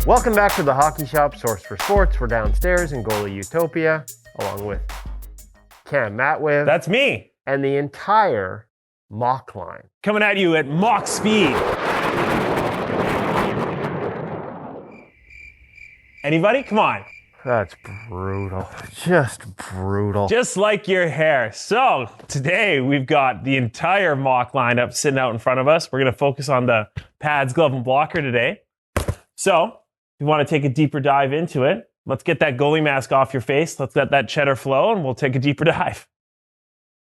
Welcome back to the Hockey Shop, source for sports. We're downstairs in goalie utopia, along with Cam Matwiv. That's me. And the entire Mach line. Coming at you at Mach speed. Anybody? Come on. That's brutal. Just brutal. Just like your hair. So today we've got the entire Mach lineup sitting out in front of us. We're going to focus on the pads, glove, and blocker today. So if you want to take a deeper dive into it, let's get that goalie mask off your face. Let's let that cheddar flow, and we'll take a deeper dive.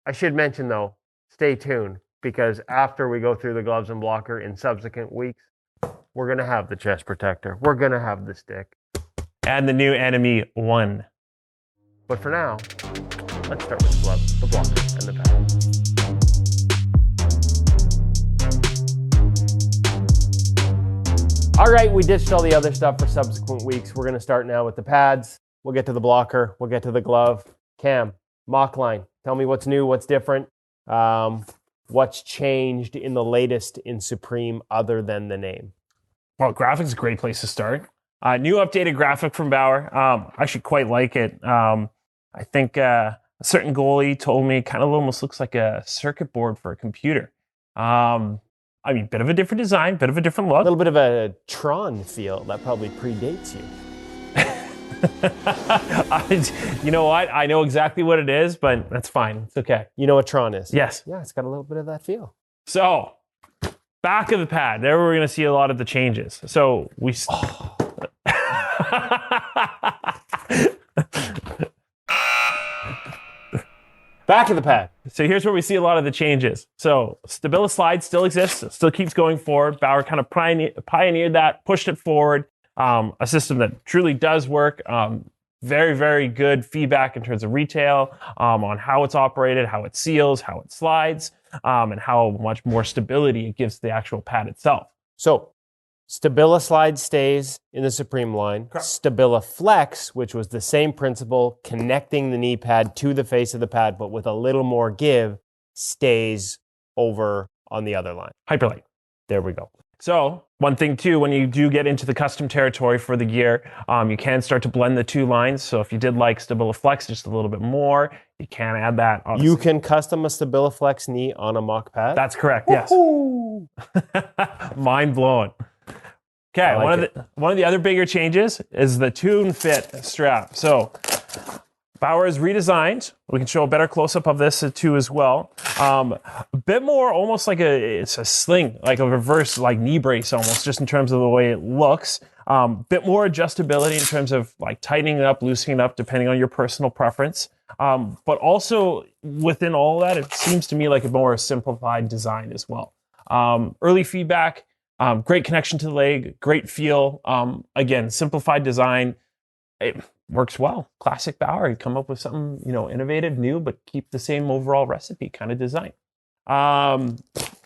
I should mention, though, stay tuned, because after we go through the gloves and blocker in subsequent weeks, we're going to have the chest protector. We're going to have the stick. And the new Enemy 1. But for now, let's start with the glove, the blocker, and the pad. All right, we ditched all the other stuff for subsequent weeks. We're going to start now with the pads. We'll get to the blocker. We'll get to the glove. Cam, Mach line. Tell me what's new, what's different, what's changed in the latest in Supreme other than the name. Well, graphics is a great place to start. New updated graphic from Bauer. I actually quite like it. I think a certain goalie told me it kind of almost looks like a circuit board for a computer. I mean, bit of a different design, bit of a different look. A little bit of a Tron feel that probably predates you. You know what? I know exactly what it is, but that's fine. It's okay. You know what Tron is? Yes. Yeah, it's got a little bit of that feel. So, back of the pad. There we're going to see a lot of the changes. So, we... Back of the pad. So here's where we see a lot of the changes. So Stabilislide still exists, still keeps going forward. Bauer kind of pioneered that, pushed it forward. A system that truly does work. Very, very good feedback in terms of retail, on how it's operated, how it seals, how it slides, and how much more stability it gives to the actual pad itself. So Stabilislide stays in the Supreme line. Correct. Stabiliflex, which was the same principle, connecting the knee pad to the face of the pad, but with a little more give, stays over on the other line. Hyperlite. There we go. So one thing too, when you do get into the custom territory for the gear, you can start to blend the two lines. So if you did like Stabiliflex just a little bit more, you can add that. Obviously. You can custom a Stabiliflex knee on a Mach pad? That's correct, yes. Mind blowing. Okay, one of the other bigger changes is the Tune Fit strap. So Bauer is redesigned. We can show a better close-up of this too as well. A bit more almost like it's a sling, like a reverse like knee brace almost, just in terms of the way it looks. Bit more adjustability in terms of like tightening it up, loosening it up, depending on your personal preference. But also within all that, it seems to me like a more simplified design as well. Early feedback. Great connection to the leg, great feel. Again, simplified design. It works well. Classic Bauer. Come up with something, innovative, new, but keep the same overall recipe kind of design.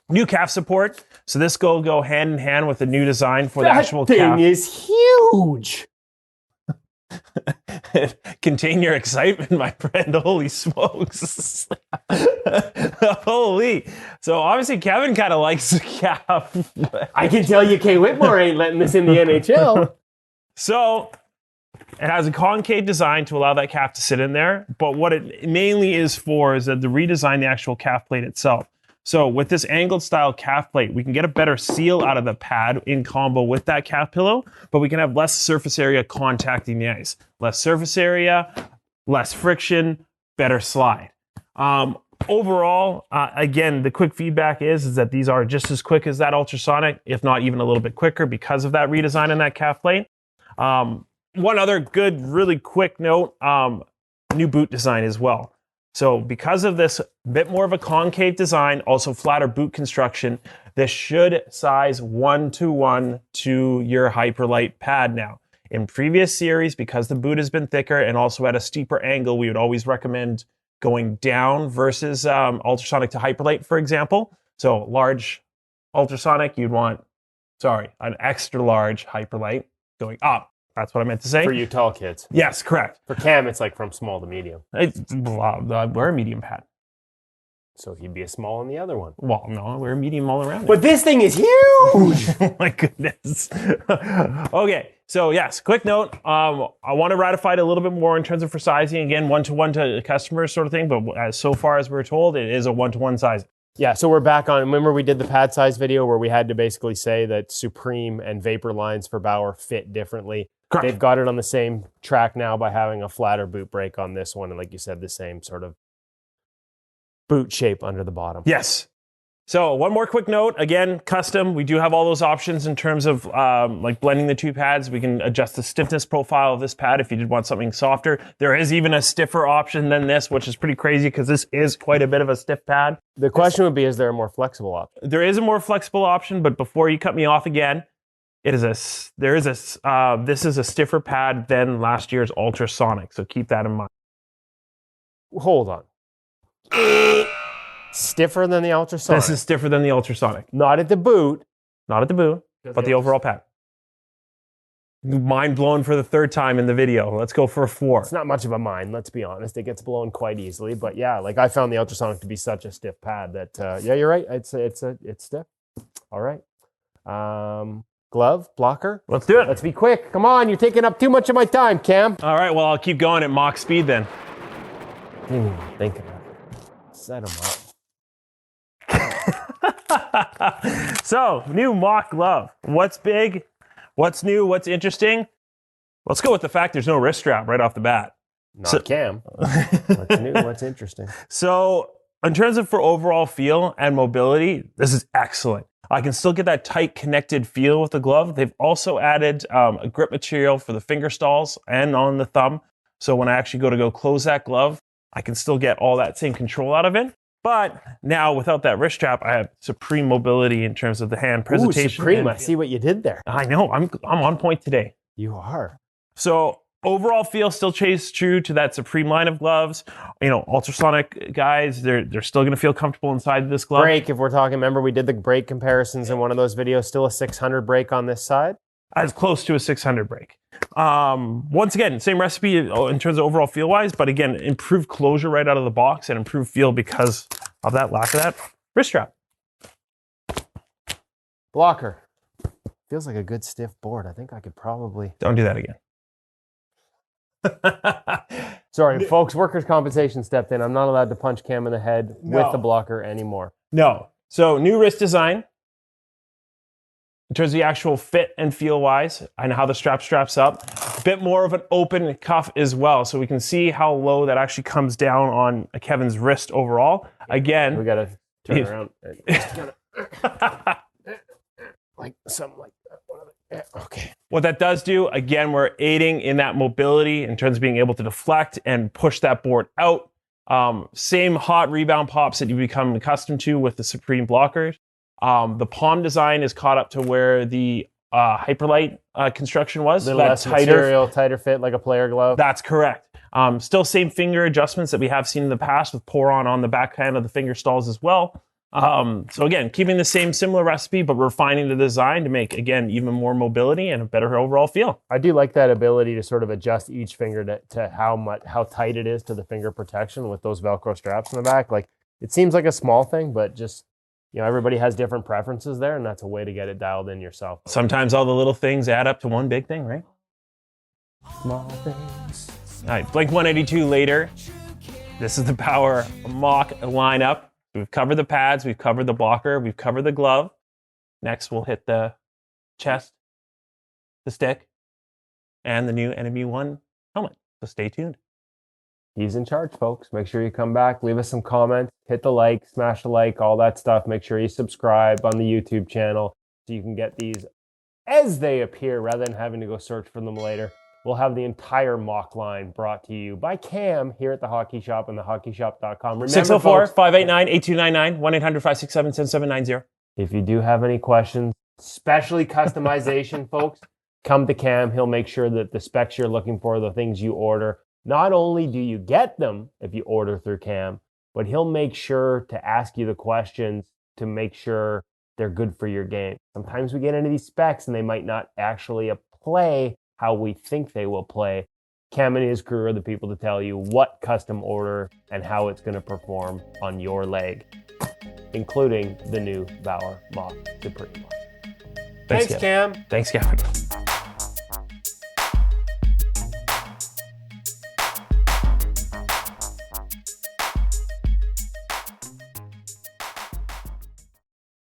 New calf support. So this will go hand in hand with the new design for the actual calf. That thing is huge. Contain your excitement, my friend. Holy smokes. Holy. So obviously Kevin kind of likes the calf. I can tell you Kay Whitmore ain't letting this in the NHL. So it has a concave design to allow that calf to sit in there. But what it mainly is for is that to redesign the actual calf plate itself. So with this angled style calf plate, we can get a better seal out of the pad in combo with that calf pillow, but we can have less surface area contacting the ice. Less surface area, less friction, better slide. Overall, again, the quick feedback is that these are just as quick as that ultrasonic, if not even a little bit quicker because of that redesign in that calf plate. One other good, really quick note, new boot design as well. So because of this bit more of a concave design, also flatter boot construction, this should size 1-to-1 to your Hyperlite pad now. In previous series, because the boot has been thicker and also at a steeper angle, we would always recommend going down versus ultrasonic to Hyperlite, for example. So large ultrasonic, you'd want, an extra large Hyperlite going up. That's what I meant to say. For you tall kids. Yes, correct. For Cam, it's like from small to medium. We're a medium pad. So he'd be a small on the other one. Well, no, we're a medium all around. But this thing is huge! Oh my goodness. Okay, So yes, quick note. I want to ratify it a little bit more in terms of for sizing. Again, 1-to-1 to customers sort of thing. But so far as we're told, it is a 1-to-1 size. Yeah, so we're back on. Remember we did the pad size video where we had to basically say that Supreme and Vapor lines for Bauer fit differently. Correct. They've got it on the same track now by having a flatter boot break on this one. And like you said, the same sort of boot shape under the bottom. Yes. So one more quick note, again, custom. We do have all those options in terms of like blending the two pads. We can adjust the stiffness profile of this pad if you did want something softer. There is even a stiffer option than this, which is pretty crazy because this is quite a bit of a stiff pad. The question would be, is there a more flexible option? There is a more flexible option, but before you cut me off again, this is a stiffer pad than last year's ultrasonic. So keep that in mind. Hold on. Stiffer than the ultrasonic. This is stiffer than the ultrasonic. Not at the boot. Not at the boot, but the overall pad. Mind blown for the third time in the video. Let's go for a 4. It's not much of a mind, let's be honest. It gets blown quite easily. But yeah, like I found the ultrasonic to be such a stiff pad that, yeah, you're right. It's stiff. All right. Glove, blocker. Let's do it. Let's be quick. Come on, you're taking up too much of my time, Cam. All right, well, I'll keep going at Mach speed then. Didn't even think about it. Set them up. So, new Mach glove. What's big? What's new? What's interesting? Let's go with the fact there's no wrist strap right off the bat. Not Cam. What's new? What's interesting? So, in terms of for overall feel and mobility, this is excellent. I can still get that tight connected feel with the glove. They've also added a grip material for the finger stalls and on the thumb. So when I actually go close that glove, I can still get all that same control out of it. But now without that wrist strap, I have supreme mobility in terms of the hand presentation. Ooh, supreme. I see what you did there. I know. I'm on point today. You are. So overall feel still stays true to that Supreme line of gloves. You know, ultrasonic guys, they're still going to feel comfortable inside this glove. Brake, if we're talking, remember we did the brake comparisons in one of those videos, still a 600 brake on this side? As close to a 600 brake. Once again, same recipe in terms of overall feel-wise, but again, improved closure right out of the box and improved feel because of that lack of that wrist strap. Blocker. Feels like a good stiff board. I think I could probably... Don't do that again. Sorry, folks, workers' compensation stepped in. I'm not allowed to punch Cam in the head with the blocker anymore. No. So, new wrist design. In terms of the actual fit and feel wise and how the strap straps up, a bit more of an open cuff as well. So we can see how low that actually comes down on Kevin's wrist overall. Again, we got to turn around. Like something like that. Okay. What that does do, again, we're aiding in that mobility in terms of being able to deflect and push that board out. Same hot rebound pops that you become accustomed to with the Supreme blockers. The palm design is caught up to where the Hyperlite construction was. Little less material, tighter fit like a player glove. That's correct. Still same finger adjustments that we have seen in the past with pour on the backhand of the finger stalls as well. So again, keeping the same similar recipe, but refining the design to make, again, even more mobility and a better overall feel. I do like that ability to sort of adjust each finger to how tight it is to the finger protection with those Velcro straps in the back. Like, it seems like a small thing, but just... You know, everybody has different preferences there, and that's a way to get it dialed in yourself. Sometimes all the little things add up to one big thing, right? Small things. All right, Blink 182 later. This is the Bauer Mach lineup. We've covered the pads, we've covered the blocker, we've covered the glove. Next, we'll hit the chest, the stick, and the new Enemy 1 helmet. So stay tuned. He's in charge, folks. Make sure you come back, leave us some comments, hit the like, smash the like, all that stuff. Make sure you subscribe on the YouTube channel so you can get these as they appear rather than having to go search for them later. We'll have the entire Mach line brought to you by Cam here at the Hockey Shop and thehockeyshop.com. 604-589-8299, 1-800-567-7790. If you do have any questions, especially customization, folks, come to Cam. He'll make sure that the specs you're looking for, the things you order, not only do you get them if you order through Cam, but he'll make sure to ask you the questions to make sure they're good for your game. Sometimes we get into these specs and they might not actually play how we think they will play. Cam and his crew are the people to tell you what custom order and how it's going to perform on your leg, including the new Bauer Mach Supreme. Thanks, Cam. Thanks, Gavin.